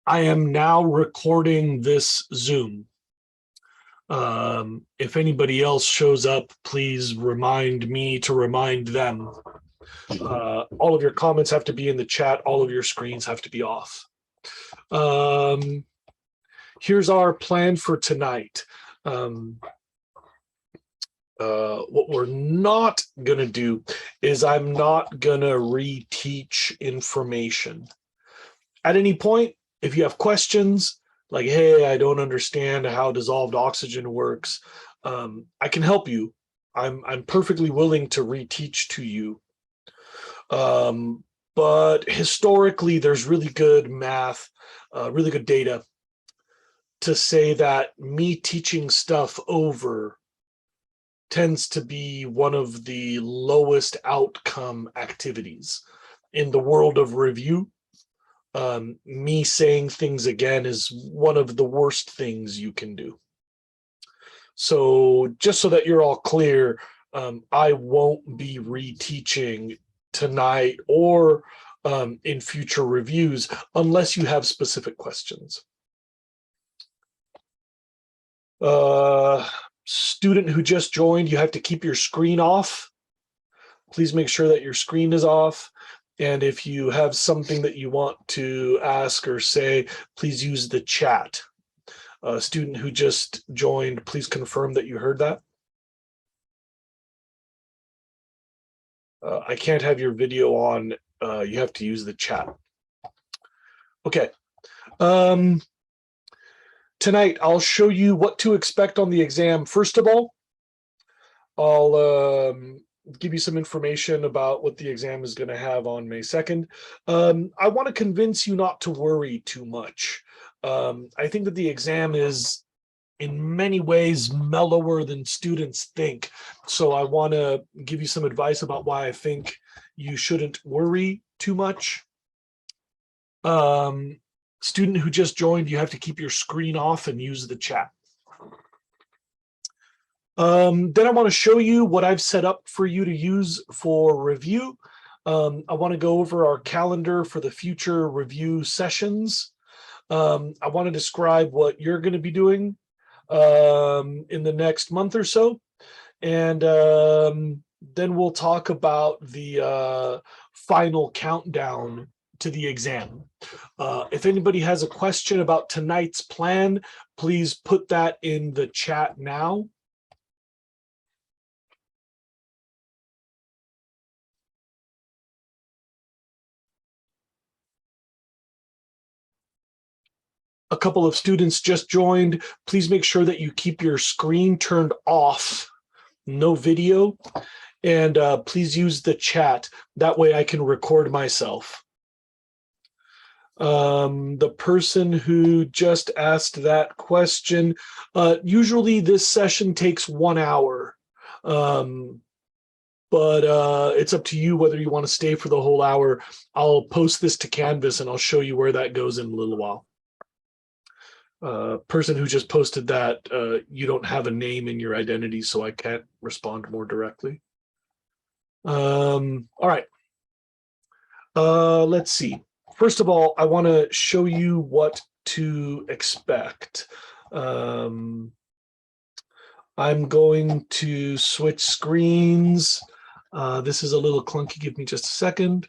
I am now recording this Zoom. If anybody else shows up, please remind me to remind them. All of your comments have to be in the chat. All of your screens have to be off. Here's our plan for tonight. What we're not going to do is I'm not going to reteach information. At any point, if you have questions, like, hey, I don't understand how dissolved oxygen works, I can help you. I'm perfectly willing to reteach to you. But historically, there's really good math, really good data to say that me teaching stuff over tends to be one of the lowest outcome activities. In the world of review, me saying things again is one of the worst things you can do. So just so that you're all clear, I won't be reteaching tonight or in future reviews unless you have specific questions. Student who just joined, you have to keep your screen off. Please make sure that your screen is off. And if you have something that you want to ask or say, please use the chat. Student who just joined, please confirm that you heard that. I can't have your video on. You have to use the chat. Okay. Tonight, I'll show you what to expect on the exam. First of all, I'll give you some information about what the exam is going to have on May 2nd. I want to convince you not to worry too much. I think that the exam is in many ways mellower than students think. So I want to give you some advice about why I think you shouldn't worry too much. Student who just joined, you have to keep your screen off and use the chat. Then I want to show you what I've set up for you to use for review. I want to go over our calendar for the future review sessions. I want to describe what you're going to be doing in the next month or so. And then we'll talk about the final countdown to the exam. If anybody has a question about tonight's plan, please put that in the chat now. A couple of students just joined. Please make sure that you keep your screen turned off, no video, and please use the chat. That way I can record myself. The person who just asked that question, usually this session takes 1 hour, but it's up to you whether you want to stay for the whole hour. I'll post this to Canvas and I'll show you where that goes in a little while. Person who just posted that, you don't have a name in your identity, so I can't respond more directly. All right. Let's see. First of all, I want to show you what to expect. I'm going to switch screens. This is a little clunky. Give me just a second.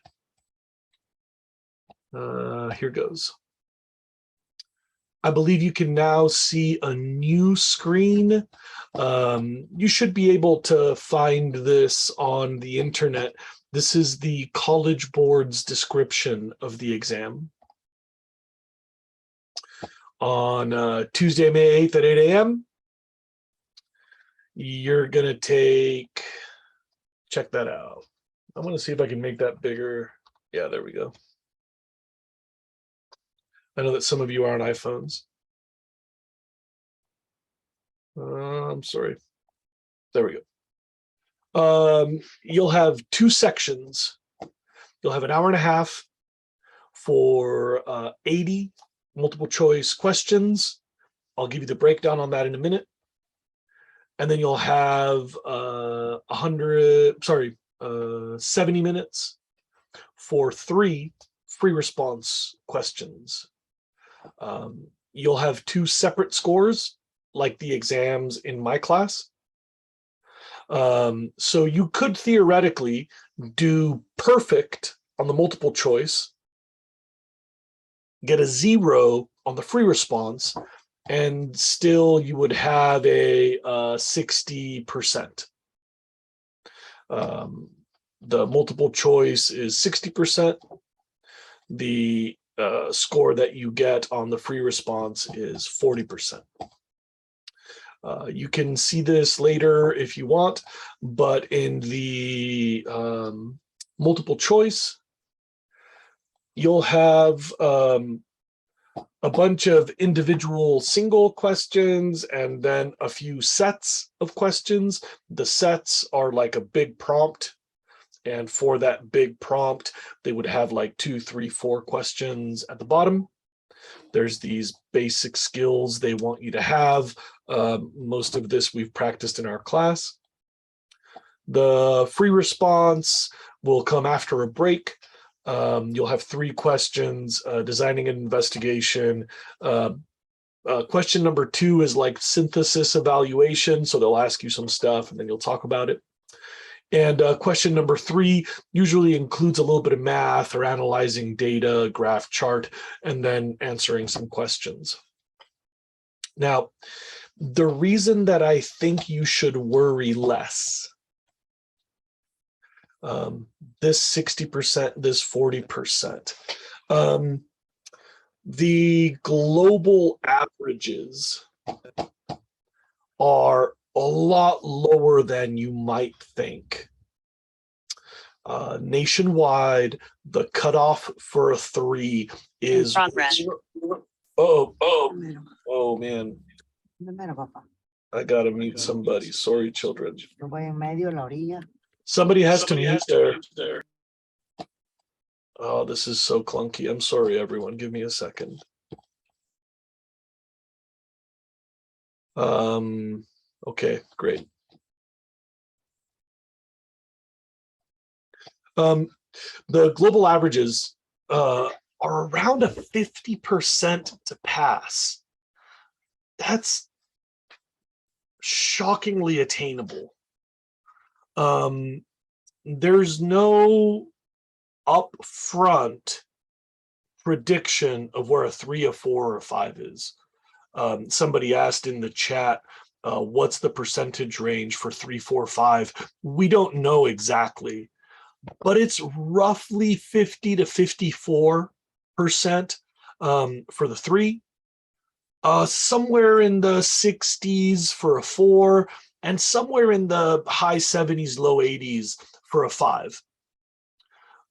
Here goes. I believe you can now see a new screen. You should be able to find this on the internet. This is the College Board's description of the exam. On Tuesday, May 8th at 8 a.m., you're going to take, check that out. I'm going to see if I can make that bigger. Yeah, there we go. I know that some of you are on iPhones. I'm sorry. There we go. You'll have 2 sections. You'll have an hour and a half for 80 multiple choice questions. I'll give you the breakdown on that in a minute. And then you'll have 70 minutes for 3 free response questions. You'll have 2 separate scores, like the exams in my class. So you could theoretically do perfect on the multiple choice, get a 0 on the free response, and still you would have a 60%. The multiple choice is 60%. The score that you get on the free response is 40%. You can see this later if you want, but in the multiple choice, you'll have a bunch of individual single questions and then a few sets of questions. The sets are like a big prompt. And for that big prompt, they would have like 2, 3, 4 questions at the bottom. There's these basic skills they want you to have. Most of this we've practiced in our class. The free response will come after a break. You'll have 3 questions, designing an investigation. Question number 2 is like synthesis evaluation. So they'll ask you some stuff and then you'll talk about it. And question number 3 usually includes a little bit of math or analyzing data, graph chart, and then answering some questions. Now, the reason that I think you should worry less, this 60%, this 40%, the global averages are a lot lower than you might think. Nationwide, the cutoff for a 3 is oh man. I gotta mute somebody. Sorry, children. Somebody has to mute there. Oh, this is so clunky. I'm sorry, everyone. Give me a second. Okay, great. The global averages are around a 50% to pass. That's shockingly attainable. There's no upfront prediction of where a 3, a 4, or a 5 is. Somebody asked in the chat, what's the percentage range for 3, 4, 5? We don't know exactly, but it's roughly 50 to 54% for the 3, somewhere in the 60s for a 4, and somewhere in the high 70s, low 80s for a 5.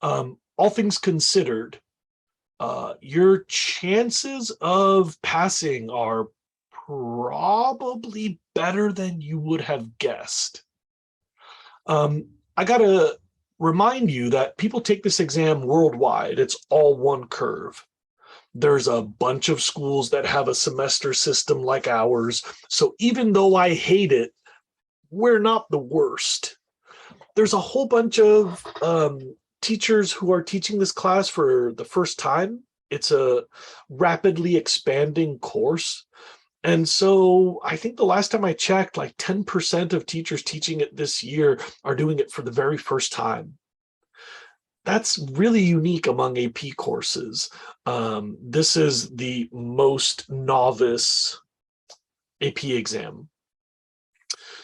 All things considered, your chances of passing are probably better than you would have guessed. I gotta remind you that people take this exam worldwide. It's all one curve. There's a bunch of schools that have a semester system like ours. So even though I hate it, we're not the worst. There's a whole bunch of teachers who are teaching this class for the first time. It's a rapidly expanding course. And so I think the last time I checked, like 10% of teachers teaching it this year are doing it for the very first time. That's really unique among AP courses. This is the most novice AP exam.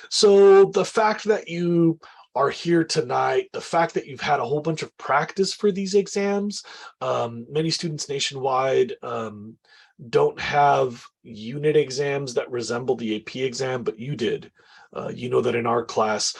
So the fact that you are here tonight, the fact that you've had a whole bunch of practice for these exams, many students nationwide don't have unit exams that resemble the AP exam, but you did. You know that in our class,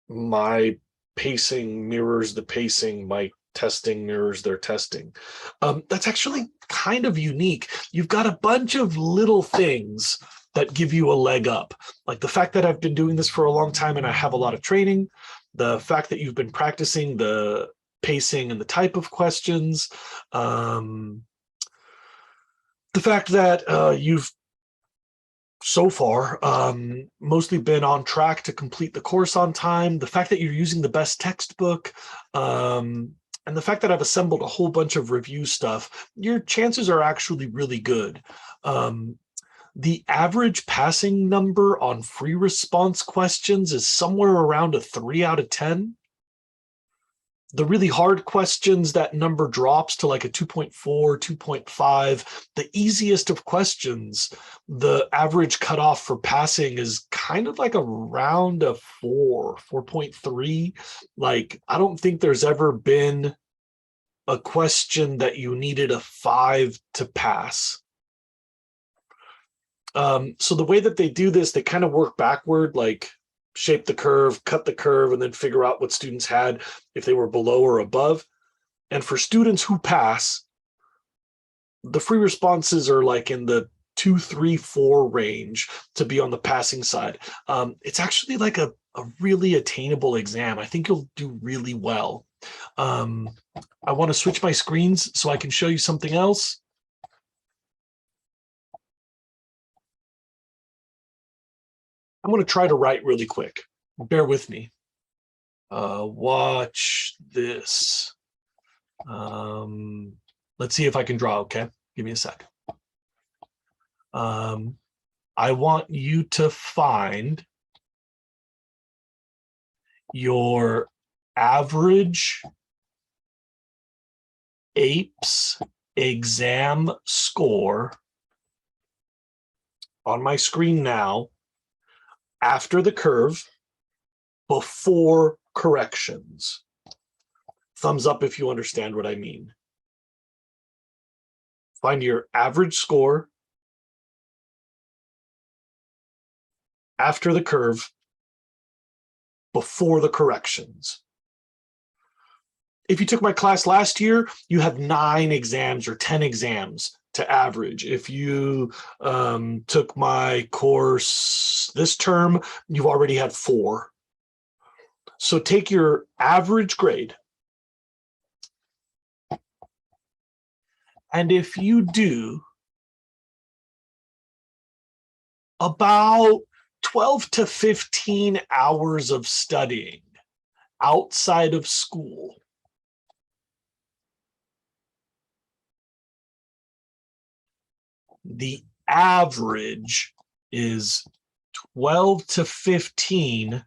my pacing mirrors the pacing, my testing mirrors their testing. That's actually kind of unique. You've got a bunch of little things that give you a leg up. Like the fact that I've been doing this for a long time and I have a lot of training, the fact that you've been practicing the pacing and the type of questions, the fact that you've so far mostly been on track to complete the course on time, the fact that you're using the best textbook, and And the fact that I've assembled a whole bunch of review stuff, your chances are actually really good. The average passing number on free response questions is somewhere around a 3 out of 10. The really hard questions, that number drops to like a 2.4, 2.5. The easiest of questions, the average cutoff for passing is kind of like around a 4, 4.3. Like, I don't think there's ever been a question that you needed a 5 to pass. So the way that they do this, they kind of work backward, like shape the curve, cut the curve, and then figure out what students had if they were below or above. And for students who pass, the free responses are like in the 2, 3, 4 range to be on the passing side. It's actually like a really attainable exam. I think you'll do really well. I want to switch my screens so I can show you something else. I'm going to try to write really quick. Bear with me. Watch this. Let's see if I can draw, okay? Give me a sec. I want you to find your average APES exam score on my screen now, after the curve, before corrections. Thumbs up if you understand what I mean. Find your average score after the curve, before the corrections. If you took my class last year, you have 9 exams or 10 exams to average. If you took my course this term, you've already had 4. So take your average grade. And if you do about 12 to 15 hours of studying outside of school, the average is 12 to 15.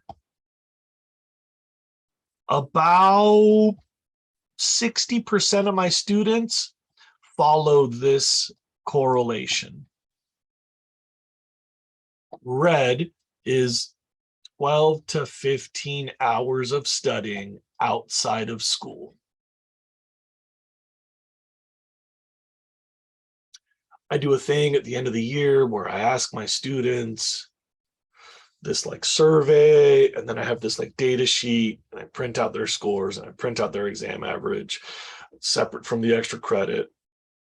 About 60% of my students follow this correlation. Red is 12 to 15 hours of studying outside of school. I do a thing at the end of the year where I ask my students this like survey, and then I have this like data sheet, and I print out their scores and I print out their exam average separate from the extra credit.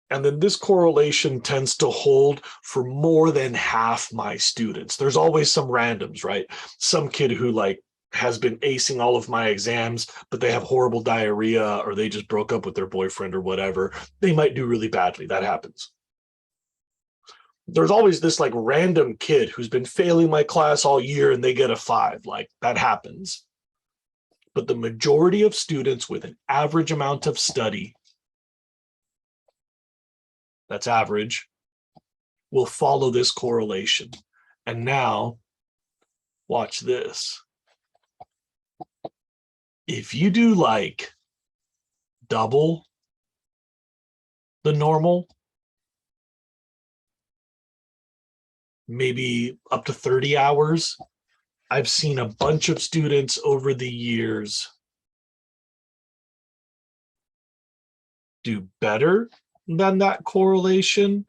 And then this correlation tends to hold for more than half my students. There's always some randoms, right? Some kid who like has been acing all of my exams, but they have horrible diarrhea, or they just broke up with their boyfriend or whatever. They might do really badly. That happens. There's always this like random kid who's been failing my class all year and they get a 5. Like, that happens. But the majority of students with an average amount of study, that's average, will follow this correlation. And now, watch this. If you do like double the normal, maybe up to 30 hours, I've seen a bunch of students over the years do better than that correlation.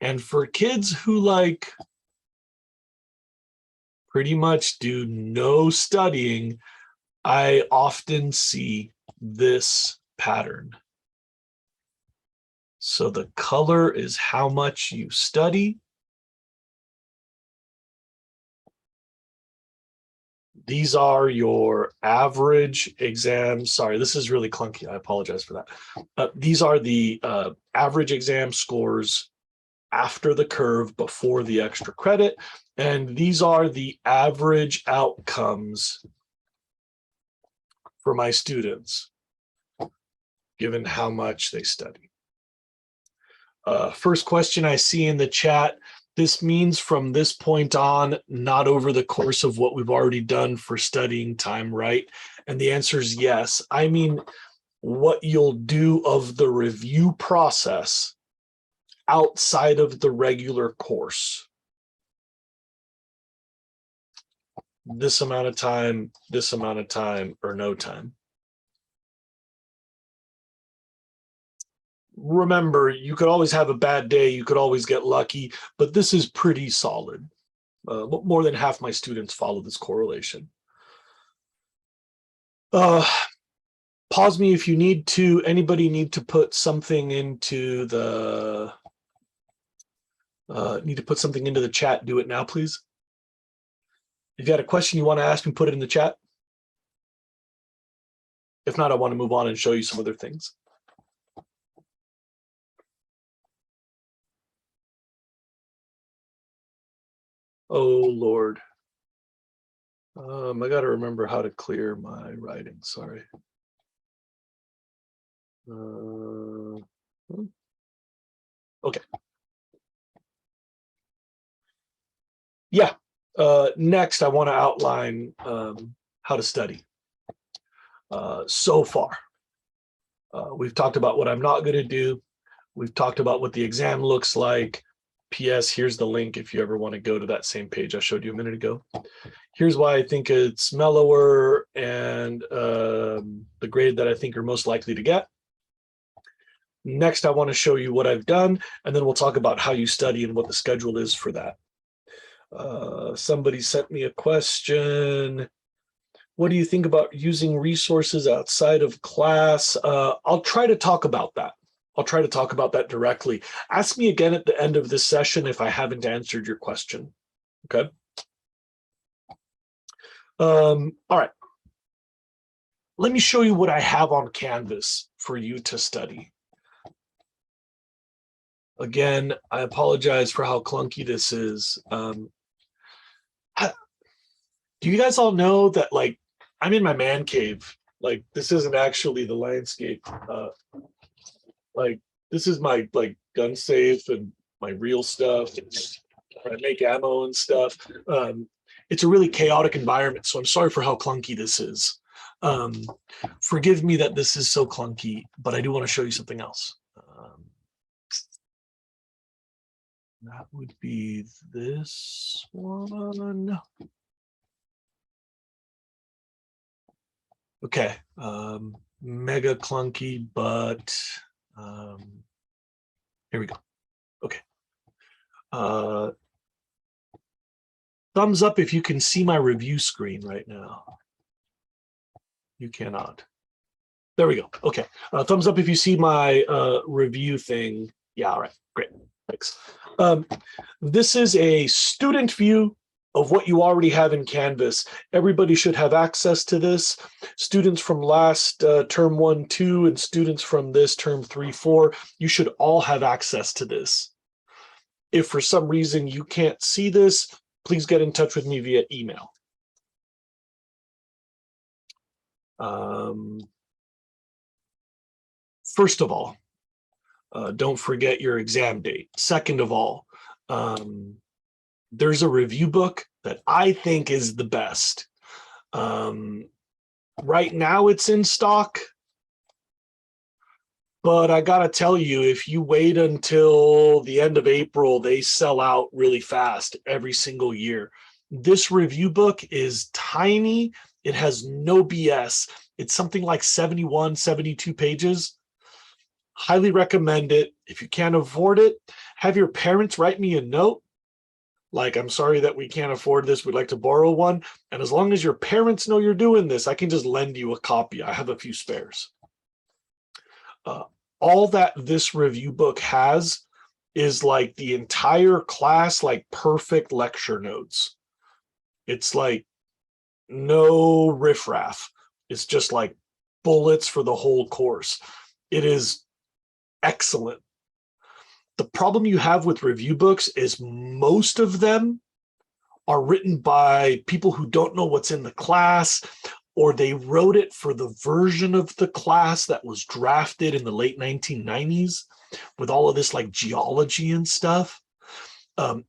And for kids who like pretty much do no studying, I often see this pattern. So the color is how much you study. These are your average exams. Sorry, this is really clunky. I apologize for that. These are the average exam scores after the curve, before the extra credit. And these are the average outcomes for my students, given how much they study. First question I see in the chat, this means from this point on, not over the course of what we've already done for studying time, right? And the answer is yes. I mean, what you'll do of the review process outside of the regular course. This amount of time, or no time. Remember, you could always have a bad day, you could always get lucky, but this is pretty solid. More than half my students follow this correlation. Pause me if you need to. Anybody need to put something into the chat? Do it now, please. If you had a question you want to ask me, put it in the chat. If not, I want to move on and show you some other things. Oh, Lord. I got to remember how to clear my writing. Sorry. Okay. Yeah. Next, I want to outline how to study. So far, we've talked about what I'm not going to do. We've talked about what the exam looks like. P.S. Here's the link if you ever want to go to that same page I showed you a minute ago. Here's why I think it's mellower and the grade that I think you're most likely to get. Next, I want to show you what I've done, and then we'll talk about how you study and what the schedule is for that. Somebody sent me a question. What do you think about using resources outside of class? I'll try to talk about that. I'll try to talk about that directly. Ask me again at the end of this session if I haven't answered your question. Okay. All right. Let me show you what I have on Canvas for you to study. Again, I apologize for how clunky this is. Do you guys all know that, like, I'm in my man cave? Like, this isn't actually the landscape. Like, this is my, like, gun safe and my real stuff. I make ammo and stuff. It's a really chaotic environment, so I'm sorry for how clunky this is. Forgive me that this is so clunky, but I do want to show you something else. That would be this one. Okay, mega clunky, but here we go. Okay. Thumbs up if you can see my review screen right now. You cannot. There we go. Okay. Thumbs up if you see my review thing. Yeah, all right. Great. Thanks. This is a student view of what you already have in Canvas. Everybody should have access to this. Students from last term 1, 2, and students from this term 3, 4, you should all have access to this. If for some reason you can't see this, please get in touch with me via email. First of all, don't forget your exam date. Second of all, there's a review book that I think is the best. Right now it's in stock, but I gotta tell you, if you wait until the end of April, they sell out really fast every single year. This review book is tiny. It has no BS. It's something like 71, 72 pages. Highly recommend it. If you can't afford it, have your parents write me a note. Like, I'm sorry that we can't afford this. We'd like to borrow one. And as long as your parents know you're doing this, I can just lend you a copy. I have a few spares. All that this review book has is like the entire class, like perfect lecture notes. It's like no riffraff. It's just like bullets for the whole course. It is excellent. The problem you have with review books is most of them are written by people who don't know what's in the class, or they wrote it for the version of the class that was drafted in the late 1990s with all of this like geology and stuff.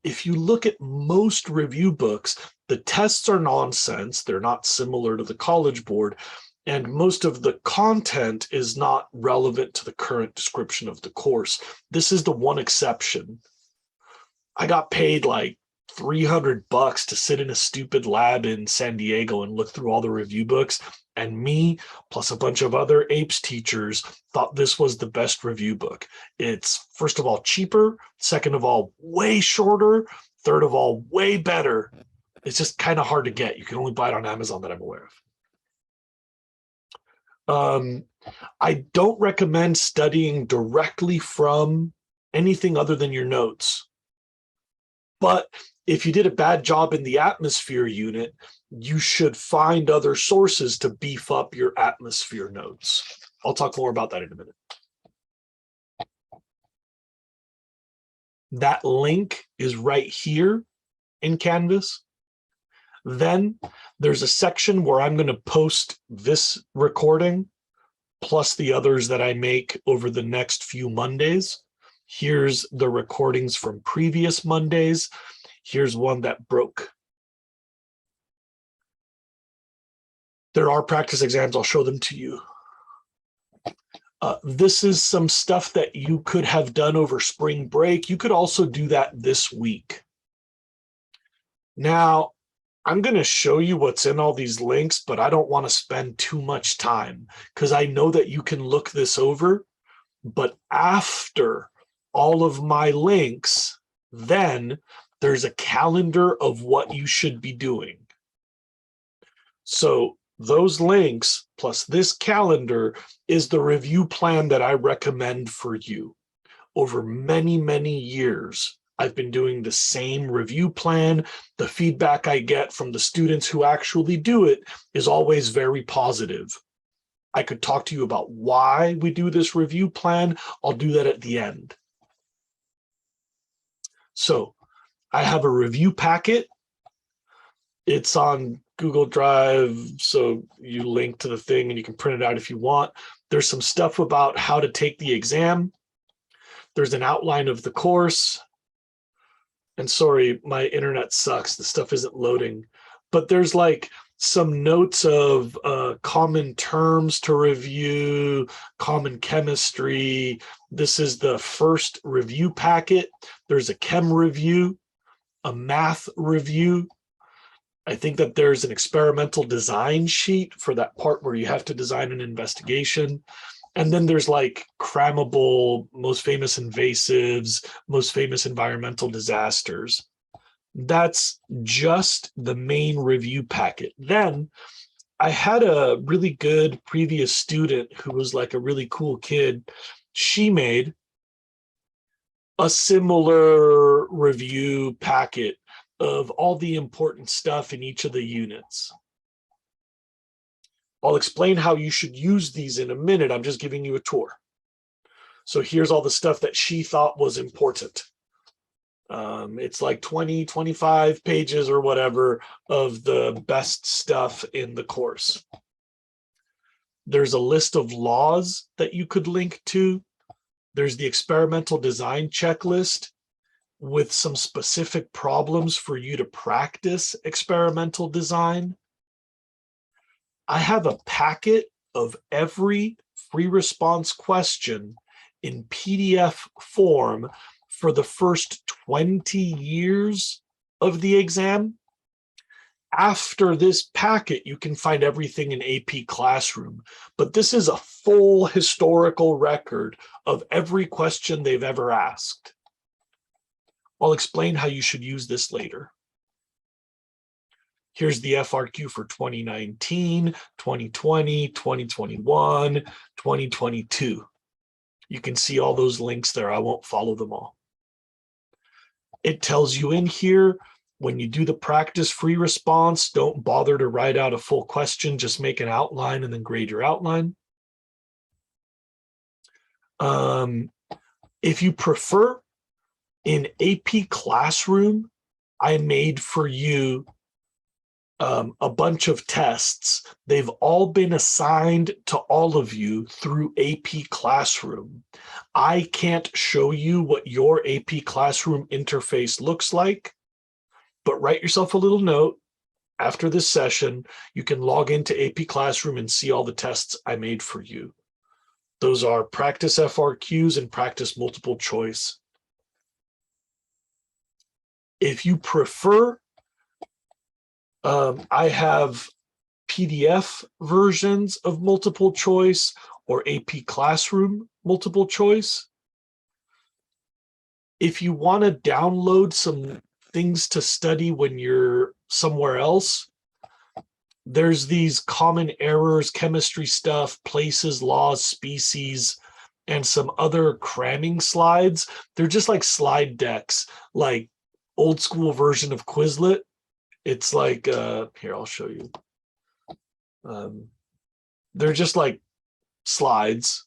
If you look at most review books, the tests are nonsense. They're not similar to the College Board, and most of the content is not relevant to the current description of the course. This is the one exception. I got paid like $300 to sit in a stupid lab in San Diego and look through all the review books. And me, plus a bunch of other APES teachers, thought this was the best review book. It's, first of all, cheaper. Second of all, way shorter. Third of all, way better. It's just kind of hard to get. You can only buy it on Amazon that I'm aware of. I don't recommend studying directly from anything other than your notes. But if you did a bad job in the atmosphere unit, you should find other sources to beef up your atmosphere notes. I'll talk more about that in a minute. That link is right here in Canvas. Then there's a section where I'm going to post this recording plus the others that I make over the next few Mondays. Here's the recordings from previous Mondays. Here's one that broke. There are practice exams. I'll show them to you. This is some stuff that you could have done over spring break. You could also do that this week. Now, I'm going to show you what's in all these links, but I don't want to spend too much time because I know that you can look this over. But after all of my links, then there's a calendar of what you should be doing. So those links plus this calendar is the review plan that I recommend for you. Over many, many years, I've been doing the same review plan. The feedback I get from the students who actually do it is always very positive. I could talk to you about why we do this review plan. I'll do that at the end. So I have a review packet. It's on Google Drive, so you link to the thing and you can print it out if you want. There's some stuff about how to take the exam. There's an outline of the course. And sorry, my internet sucks. The stuff isn't loading. But there's like some notes of common terms to review, common chemistry. This is the first review packet. There's a chem review, a math review. I think that there's an experimental design sheet for that part where you have to design an investigation. And then there's like crammable, most famous invasives, most famous environmental disasters. That's just the main review packet. Then I had a really good previous student who was like a really cool kid. She made a similar review packet of all the important stuff in each of the units. I'll explain how you should use these in a minute. I'm just giving you a tour. So here's all the stuff that she thought was important. It's like 20, 25 pages or whatever of the best stuff in the course. There's a list of laws that you could link to. There's the experimental design checklist with some specific problems for you to practice experimental design. I have a packet of every free response question in PDF form for the first 20 years of the exam. After this packet, you can find everything in AP Classroom, but this is a full historical record of every question they've ever asked. I'll explain how you should use this later. Here's the FRQ for 2019, 2020, 2021, 2022. You can see all those links there. I won't follow them all. It tells you in here, when you do the practice free response, don't bother to write out a full question, just make an outline and then grade your outline. If you prefer, in AP Classroom, I made for you a bunch of tests. They've all been assigned to all of you through AP Classroom. I can't show you what your AP Classroom interface looks like, but write yourself a little note. After this session, you can log into AP Classroom and see all the tests I made for you. Those are practice FRQs and practice multiple choice. If you prefer, I have PDF versions of multiple choice or AP Classroom multiple choice. If you want to download some things to study when you're somewhere else, there's these common errors, chemistry stuff, places, laws, species, and some other cramming slides. They're just like slide decks, like old school version of Quizlet. It's like, here, I'll show you. They're just like slides.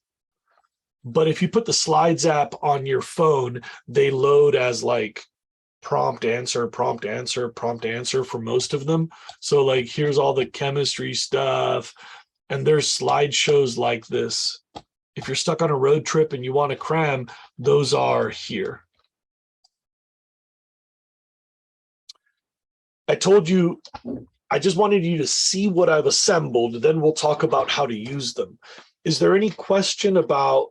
But if you put the Slides app on your phone, they load as like prompt answer, prompt answer, prompt answer for most of them. So like, here's all the chemistry stuff. And there's slideshows like this. If you're stuck on a road trip and you want to cram, those are here. I told you, I just wanted you to see what I've assembled, then we'll talk about how to use them. Is there any question about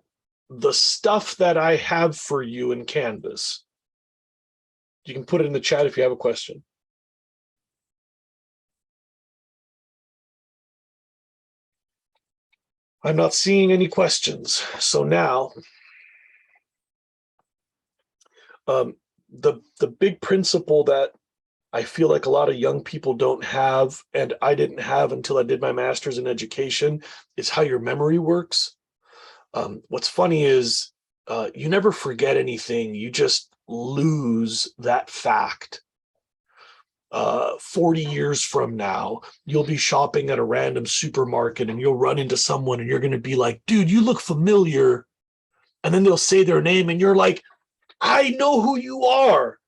the stuff that I have for you in Canvas? You can put it in the chat if you have a question. I'm not seeing any questions. So now, the big principle that I feel like a lot of young people don't have, and I didn't have until I did my master's in education, is how your memory works. What's funny is you never forget anything. You just lose that fact. 40 years from now, you'll be shopping at a random supermarket and you'll run into someone and you're going to be like, dude, you look familiar. And then they'll say their name and you're like, I know who you are.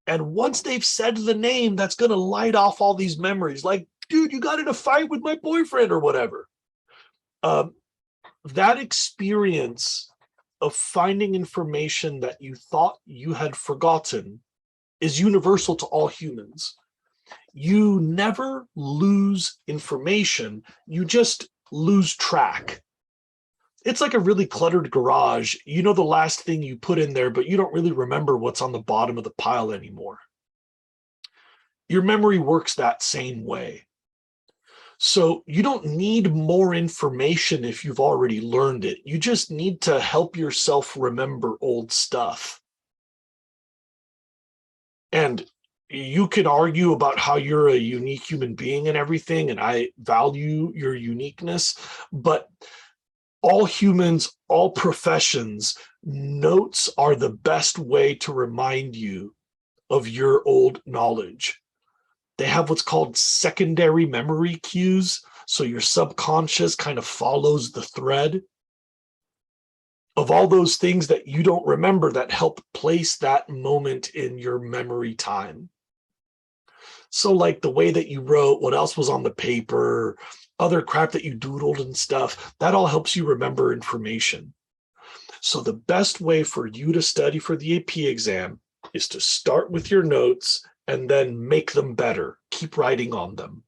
And once they've said the name, that's going to light off all these memories. Like, dude, you got in a fight with my boyfriend or whatever. That experience of finding information that you thought you had forgotten is universal to all humans. You never lose information, you just lose track. It's like a really cluttered garage. You know the last thing you put in there, but you don't really remember what's on the bottom of the pile anymore. Your memory works that same way. So you don't need more information if you've already learned it. You just need to help yourself remember old stuff. And you can argue about how you're a unique human being and everything, and I value your uniqueness, but all humans, all professions, notes are the best way to remind you of your old knowledge. They have what's called secondary memory cues, so your subconscious kind of follows the thread of all those things that you don't remember that help place that moment in your memory time. So like the way that you wrote, what else was on the paper, other crap that you doodled and stuff, that all helps you remember information. So the best way for you to study for the AP exam is to start with your notes and then make them better. Keep writing on them.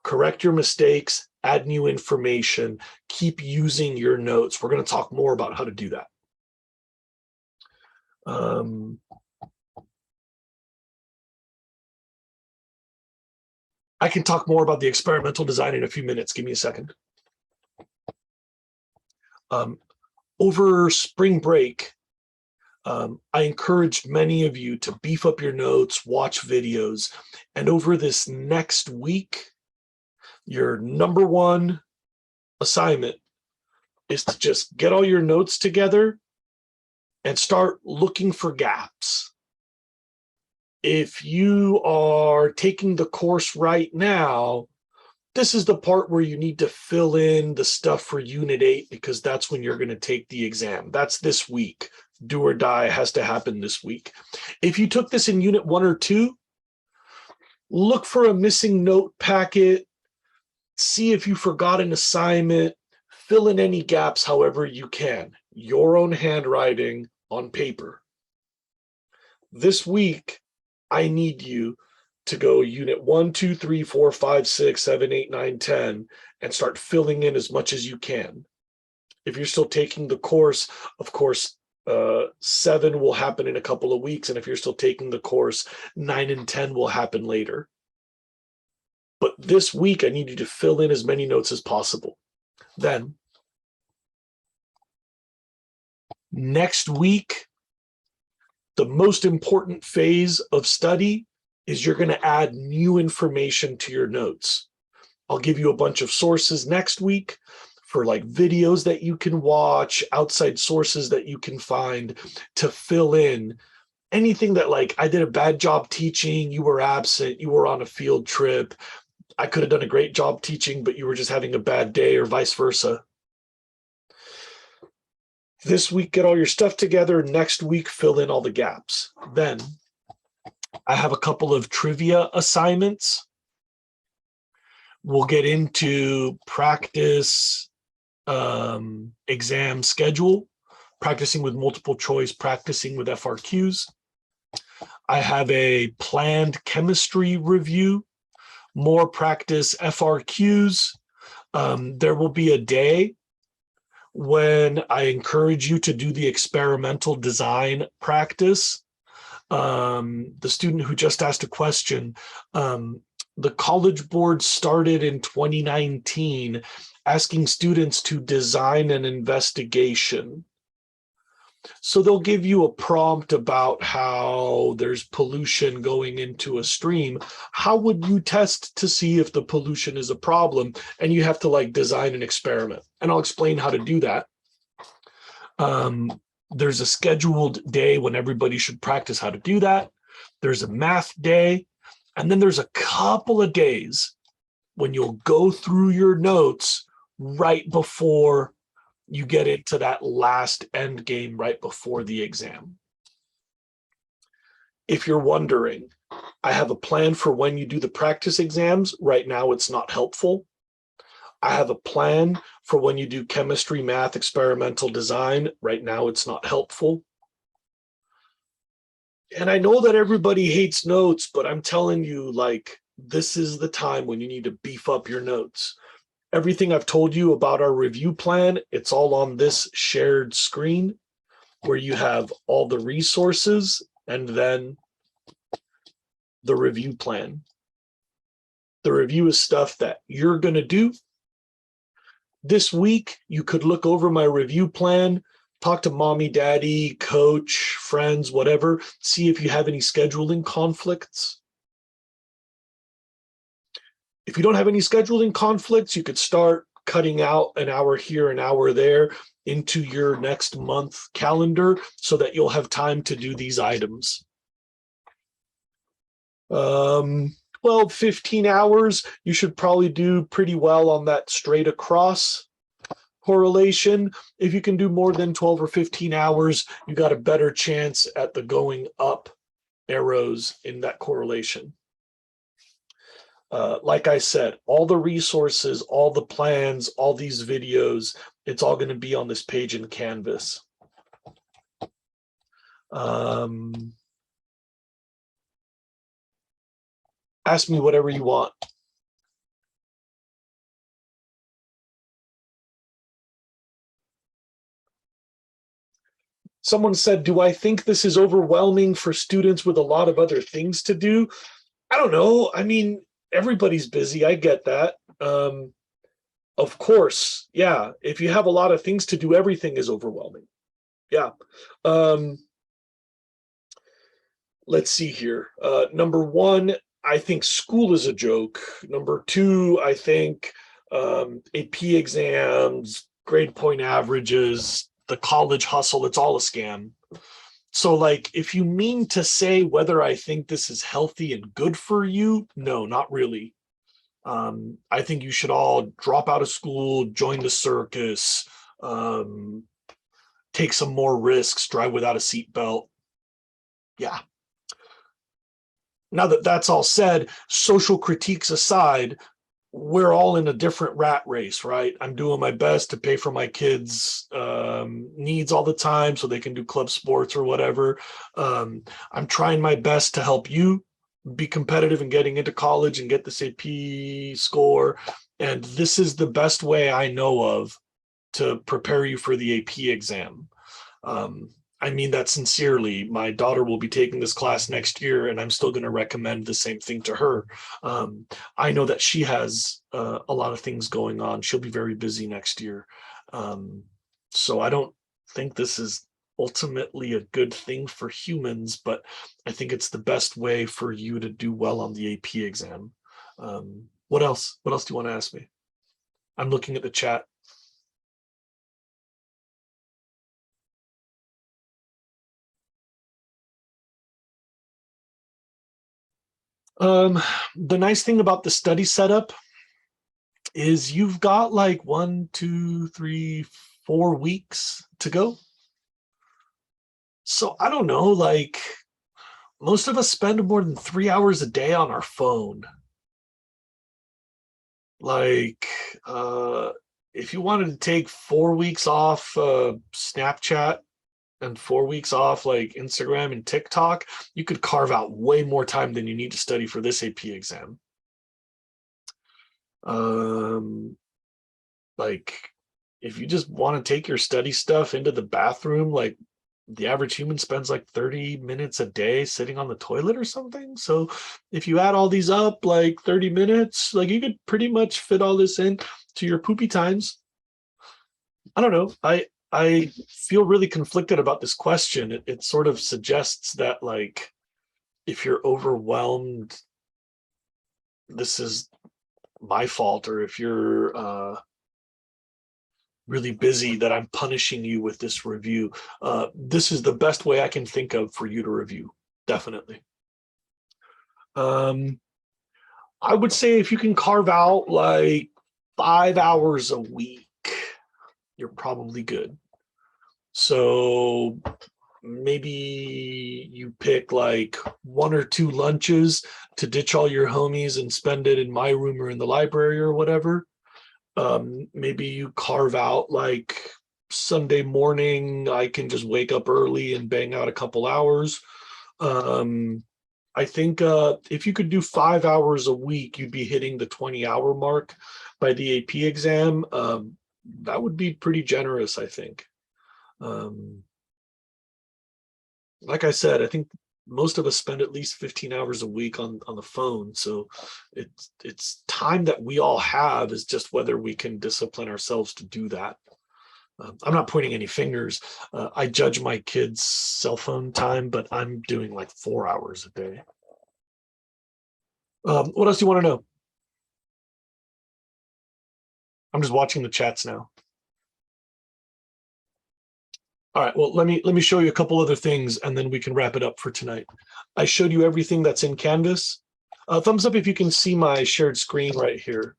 Correct your mistakes, add new information, keep using your notes. We're going to talk more about how to do that. I can talk more about the experimental design in a few minutes. Give me a second. Over spring break, I encouraged many of you to beef up your notes, watch videos, and over this next week, your number one assignment is to just get all your notes together and start looking for gaps. If you are taking the course right now, this is the part where you need to fill in the stuff for Unit 8 because that's when you're going to take the exam. That's this week. Do or die has to happen this week. If you took this in Unit 1 or 2, Look for a missing note packet, see if you forgot an assignment, fill in any gaps however you can, your own handwriting on paper. This week, I need you to go unit 1, 2, 3, 4, 5, 6, 7, 8, 9, 10, and start filling in as much as you can. If you're still taking the course, of course, 7 will happen in a couple of weeks. And if you're still taking the course, 9 and 10 will happen later. But this week, I need you to fill in as many notes as possible. Then, next week, the most important phase of study is you're going to add new information to your notes. I'll give you a bunch of sources next week for like videos that you can watch, outside sources that you can find to fill in anything that, like, I did a bad job teaching, you were absent, you were on a field trip, I could have done a great job teaching, but you were just having a bad day, or vice versa. This week, get all your stuff together. Next week, fill in all the gaps. Then I have a couple of trivia assignments. We'll get into practice exam schedule, practicing with multiple choice, practicing with FRQs. I have a planned chemistry review, more practice FRQs. There will be a day when I encourage you to do the experimental design practice. The student who just asked a question, the College Board started in 2019 asking students to design an investigation. So they'll give you a prompt about how there's pollution going into a stream. How would you test to see if the pollution is a problem? And you have to like design an experiment. And I'll explain how to do that. There's a scheduled day when everybody should practice how to do that. There's a math day. And then there's a couple of days when you'll go through your notes right before you get into that last end game right before the exam. If you're wondering, I have a plan for when you do the practice exams. Right now, it's not helpful. I have a plan for when you do chemistry, math, experimental design. Right now, it's not helpful. And I know that everybody hates notes, but I'm telling you, like, this is the time when you need to beef up your notes. Everything I've told you about our review plan, it's all on this shared screen where you have all the resources and then the review plan. The review is stuff that you're going to do. This week, you could look over my review plan, talk to mommy, daddy, coach, friends, whatever, see if you have any scheduling conflicts. If you don't have any scheduling conflicts, you could start cutting out an hour here, an hour there into your next month calendar so that you'll have time to do these items. 15 hours, you should probably do pretty well on that straight across correlation. If you can do more than 12 or 15 hours, you got a better chance at the going up arrows in that correlation. Like I said, all the resources, all the plans, all these videos, it's all going to be on this page in Canvas. Ask me whatever you want. Someone said, do I think this is overwhelming for students with a lot of other things to do? I don't know. I mean, everybody's busy. I get that. Of course, yeah. If you have a lot of things to do, everything is overwhelming. Yeah. Let's see here. Number one, I think school is a joke. Number two, I think AP exams, grade point averages, the college hustle, it's all a scam. So like, if you mean to say whether I think this is healthy and good for you, no, not really. I think you should all drop out of school, join the circus, take some more risks, drive without a seatbelt. Yeah. Now that that's all said, social critiques aside, we're all in a different rat race, right? I'm doing my best to pay for my kids' needs all the time so they can do club sports or whatever. I'm trying my best to help you be competitive in getting into college and get this AP score. And this is the best way I know of to prepare you for the AP exam. I mean that sincerely. My daughter will be taking this class next year, and I'm still going to recommend the same thing to her. I know that she has a lot of things going on. She'll be very busy next year. So I don't think this is ultimately a good thing for humans, but I think it's the best way for you to do well on the AP exam. What else? What else do you want to ask me? I'm looking at the chat. Um, the nice thing about the study setup is you've got like 1, 2, 3, 4 weeks to go. So I don't know, like most of us spend more than 3 hours a day on our phone. Like, if you wanted to take 4 weeks off Snapchat and 4 weeks off like Instagram and TikTok, you could carve out way more time than you need to study for this AP exam. Like if you just want to take your study stuff into the bathroom, like the average human spends like 30 minutes a day sitting on the toilet or something. So if you add all these up, like 30 minutes, like you could pretty much fit all this in to your poopy times. I don't know. I feel really conflicted about this question. It sort of suggests that like if you're overwhelmed, this is my fault, or if you're really busy, that I'm punishing you with this review. This is the best way I can think of for you to review, definitely. I would say if you can carve out like 5 hours a week, you're probably good. So maybe you pick like 1 or 2 lunches to ditch all your homies and spend it in my room or in the library or whatever. Maybe you carve out like Sunday morning, I can just wake up early and bang out a couple hours. I think if you could do 5 hours a week, you'd be hitting the 20-hour mark by the AP exam. That would be pretty generous, I think. Like I said, I think most of us spend at least 15 hours a week on the phone. So it's time that we all have, is just whether we can discipline ourselves to do that. I'm not pointing any fingers. I judge my kids' cell phone time, but I'm doing like 4 hours a day. What else do you want to know? I'm just watching the chats now. All right, well, let me show you a couple other things and then we can wrap it up for tonight. I showed you everything that's in Canvas. Thumbs up if you can see my shared screen right here.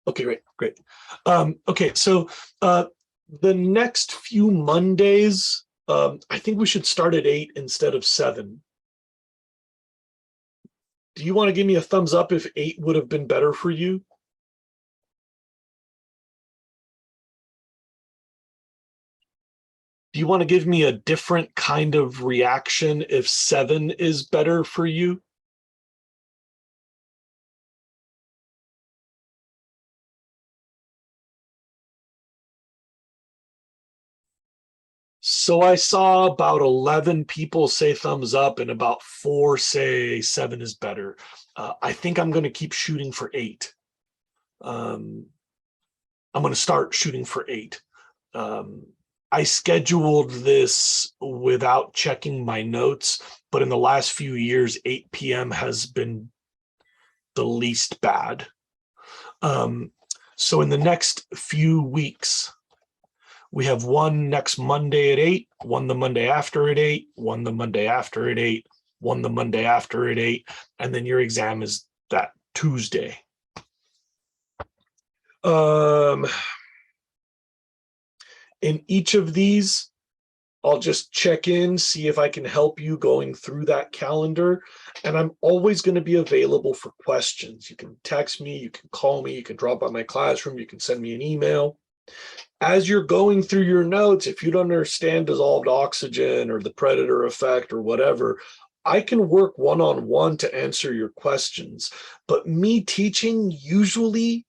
Okay, great. Okay, so the next few Mondays, I think we should start at 8 instead of 7. Do you want to give me a thumbs up if 8 would have been better for you? Do you want to give me a different kind of reaction if 7 is better for you? So I saw about 11 people say thumbs up and about 4 say 7 is better. I think I'm going to keep shooting for 8. I'm going to start shooting for 8. I scheduled this without checking my notes, but in the last few years, 8 p.m. has been the least bad. So in the next few weeks, we have one next Monday at 8, one the Monday after at 8, one the Monday after at 8, one the Monday after at 8, and then your exam is that Tuesday. In each of these, I'll just check in, see if I can help you going through that calendar. And I'm always going to be available for questions. You can text me, you can call me, you can drop by my classroom, you can send me an email. As you're going through your notes, if you don't understand dissolved oxygen or the predator effect or whatever, I can work one-on-one to answer your questions. But me teaching usually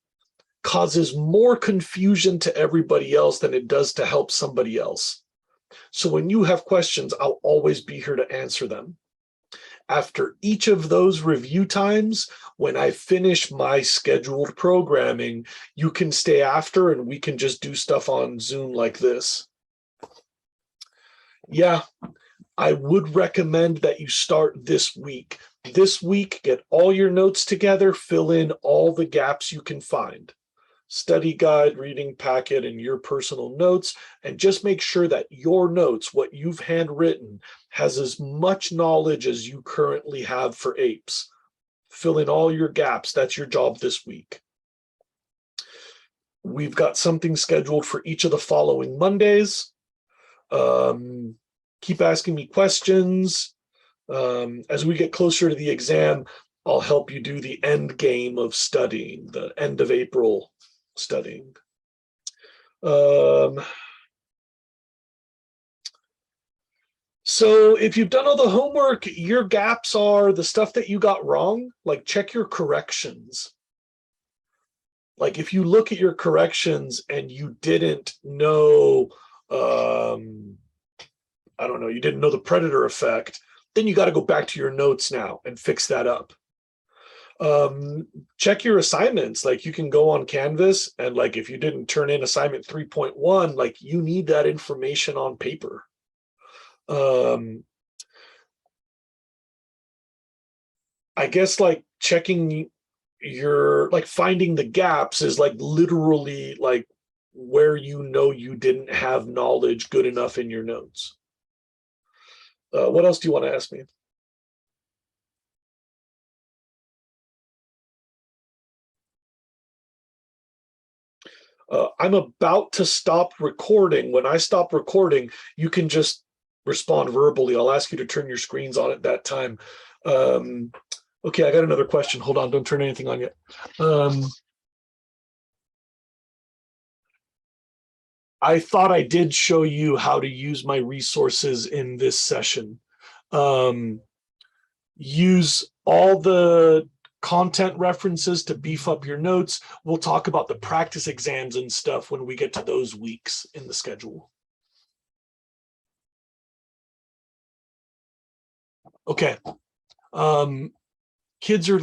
causes more confusion to everybody else than it does to help somebody else. So when you have questions, I'll always be here to answer them. After each of those review times, when I finish my scheduled programming, you can stay after and we can just do stuff on Zoom like this. Yeah, I would recommend that you start this week. This week, get all your notes together, fill in all the gaps you can find. Study guide, reading packet, and your personal notes, and just make sure that your notes, what you've handwritten, has as much knowledge as you currently have for APES. Fill in all your gaps. That's your job this week. We've got something scheduled for each of the following Mondays. Keep asking me questions. As we get closer to the exam, I'll help you do the end game of studying, the end of April studying. So if you've done all the homework, your gaps are the stuff that you got wrong. Like, check your corrections. Like, if you look at your corrections and you didn't know, I don't know, you didn't know the predator effect, then you got to go back to your notes now and fix that up. Check your assignments. Like, you can go on Canvas and, like, if you didn't turn in assignment 3.1, like, you need that information on paper. I guess, like, checking your, like, finding the gaps is like literally like where you know you didn't have knowledge good enough in your notes. What else do you want to ask me? I'm about to stop recording. When I stop recording, you can just respond verbally. I'll ask you to turn your screens on at that time. Okay, I got another question. Hold on, don't turn anything on yet. I thought I did show you how to use my resources in this session. Use all the content references to beef up your notes. We'll talk about the practice exams and stuff when we get to those weeks in the schedule. Okay. Kids are